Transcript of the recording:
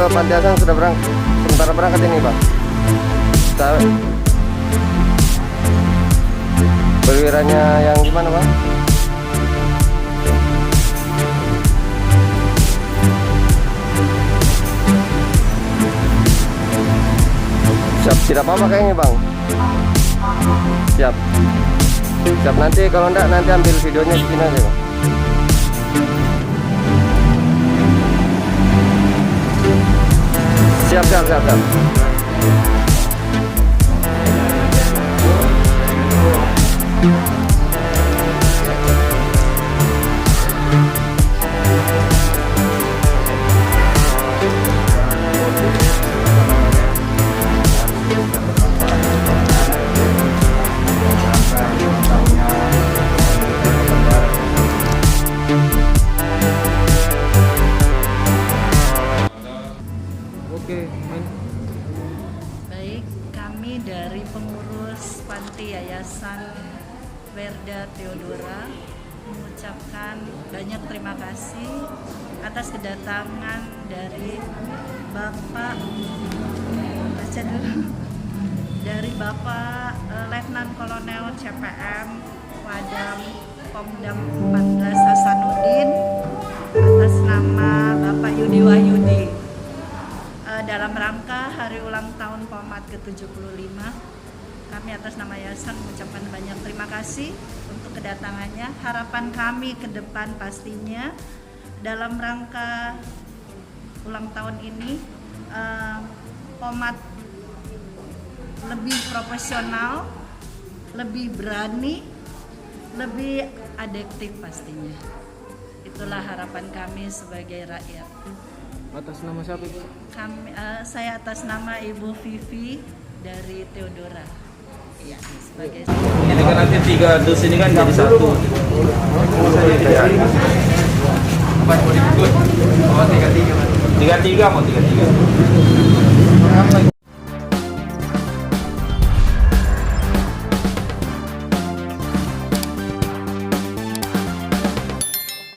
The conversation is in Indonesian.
ke Panti Asuhan sudah sementara berangkat ini Bang. Perwiranya yang gimana Bang? Siap, tidak apa-apa kayaknya Bang. Siap. Siap, nanti kalau enggak nanti ambil videonya di sini aja Bang. Siap. Baik, kami dari pengurus Panti Yayasan Werda Theodora mengucapkan banyak terima kasih atas kedatangan dari Bapak Letnan Kolonel CPM Madam Pongdam 14 Hasanuddin atas nama Bapak Yudi Wahyudi. Dalam rangka hari ulang tahun POMAD ke-75, kami atas nama Yayasan mengucapkan banyak terima kasih untuk kedatangannya. Harapan kami ke depan pastinya dalam rangka ulang tahun ini POMAD lebih profesional, lebih berani, lebih adaptif pastinya. Itulah harapan kami sebagai rakyat. Atas nama siapa Ibu? Saya atas nama Ibu Vivi dari Theodora. Iya, sebagai Ini kan nanti 3 dus ini kan jadi satu. Oh, 33 mau 33.